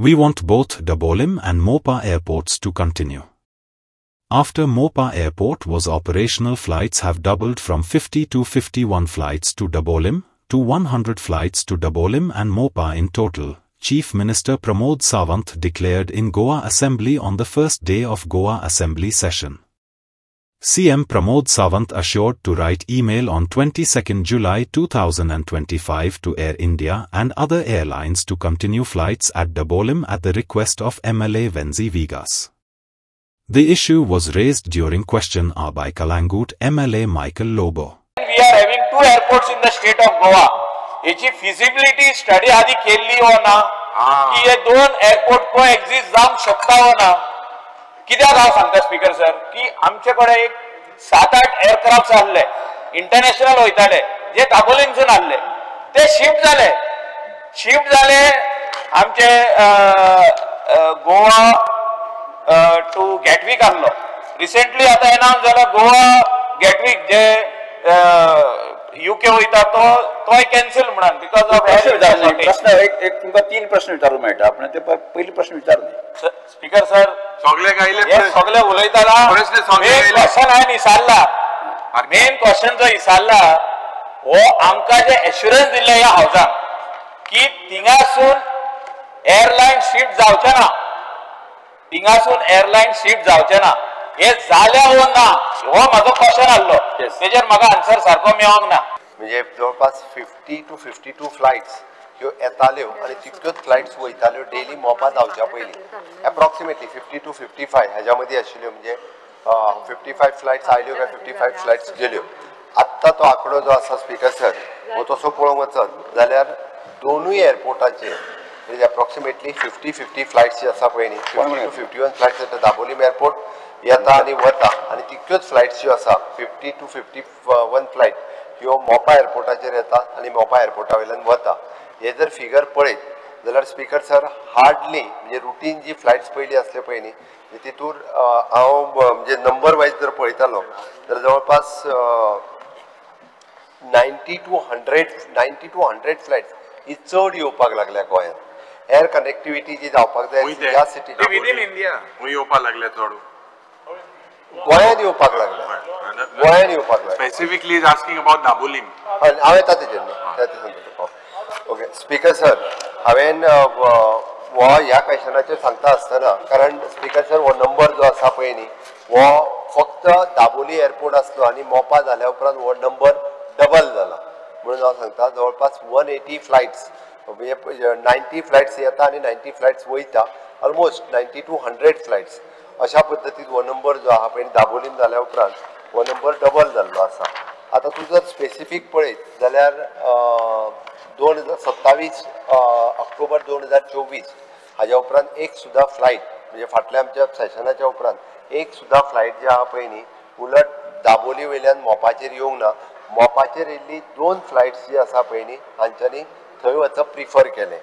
We want both Dabolim and Mopa airports to continue. After Mopa Airport was operational, flights have doubled from 50 to 51 flights to Dabolim, to 100 flights to Dabolim and Mopa in total, Chief Minister Pramod Sawant declared in Goa Assembly on the first day of Goa Assembly session. CM Pramod Sawant assured to write email on 22 July 2025 to Air India and other airlines to continue flights at Dabolim at the request of MLA Venzi Vigas. The issue was raised during question hour by Kalangut MLA Michael Lobo. We are having 2 airports in the state of Goa. याची feasibility study आधी केली हो ना की ये 2 airport कोएक्झिस्ट जावंक शकता हो ना. कित्याक हांव सांगता स्पीकर सर की आमचेकडे एक 7-8 एअरक्राफ्ट आसले इंटरनॅशनल वयताले जे दाबोलीमसून आसले ते शिफ्ट झाले आमचे गोवा टू गॅटविक आसलो. रिसेंटली आता अनाउन्स झाला गोवा गॅटविक जे यूके वयता तो कॅन्सल म्हणून बिकॉज ऑफ प्रश्न एक तुमकां 3 प्रश्न विचारूंक मेळटा. आपण ते पयली प्रश्न विचारले स्पीकर सर सगळे उलयताना मेन क्वेश्चन हांवें विचारला. मेन क्वेश्चन जो विचारला हो आमकां जे एश्युरन्स दिल्ले ह्या हावजान की थिंगासून एअरलायन शिफ्ट जावचे ना हे जाल्या हो ना हो माझो क्वेश्चन आसलो. तेजेर म्हाका आन्सर सारको मेळोंक ना. म्हणजे जवळपास 50 to 52 फ्लायट्स ह्यो येताल्यो आणि तितक्योच फ्लायट्स वयताल्यो डेली मोपा जावच्या पयलीं एप्रॉक्सिमेटली 50 to 55 हेज्या मदीं आशिल्ल्यो. म्हणजे 55 फ्लायट्स आयल्यो काय 55 फ्लायट्स गेल्यो. आत्ता तो आंकडो जो आसा स्पीकर सर हो तसो पळोवंक वचत जाल्यार दोनूय एअरपोर्टाचेर म्हणजे एप्रॉक्सिमेटली 50 फ्लायट्स जी आसा पळय न्ही 50 to 51 फ्लायट्स येता दाबोलीम एअरपोर्ट येता आनी वता आनी तितक्योच फ्लायट्स ज्यो आसा 50 to 51 फ्लायट ह्यो मोपा एअरपोर्टाचेर येता आनी मोपा एअरपोर्टा वयल्यान वता. हे जर फिगर पळयत जाल्यार स्पीकर सर हार्डली म्हणजे रुटीन जी फ्लायट्स पयली आसले पळय न्ही तितूर हांव म्हणजे नंबर वायज जर पळयतालो जाल्यार जवळपास 90 to 100 फ्लायट्स ही चड येवपाक लागल्या गोंयांत. एअर कनेक्टिविटी जी जावपाक जाय ह्या सिटीन विदीन इंडिया येवपाक लागले चड गोंयांत येवपाक लागल्या. Specifically is asking about Dabolim. हांव येता तेजेर न्ही. ओके स्पीकर सर हांवें हो ह्या क्वेश्चनाचेर सांगता आसतना कारण स्पीकर सर हो नंबर जो आसा पळय न्ही हो फक्त दाबोली एअरपोर्ट आसलो आनी मोपा जाल्या उपरांत हो नंबर डबल जाला म्हणून हांव सांगता जवळपास 180 फ्लायट्स म्हणजे 90 फ्लायट्स येता आनी 90 फ्लायट्स वयता ऑलमोस्ट 90 to 100 फ्लायट्स अशा पद्दतीन हो नंबर जो आहा पळय दाबोलीम जाल्या उपरांत हो नंबर डबल जाल्लो आसा. आतां तूं जर स्पेसिफीक पळयत जाल्यार 2027 ऑक्टोबर 2024 हाज्या उपरांत एक सुद्दां फ्लायट म्हणजे फाटल्या आमच्या सेशनाच्या उपरांत एक सुद्दां फ्लायट जी आहा पळय न्ही उलट दाबोली वयल्यान मोपाचेर येवंक ना. मोपाचेर येयल्ली 2 फ्लायट्स जी आसा पळय न्ही हांच्यांनी थंय वचप प्रिफर केलें.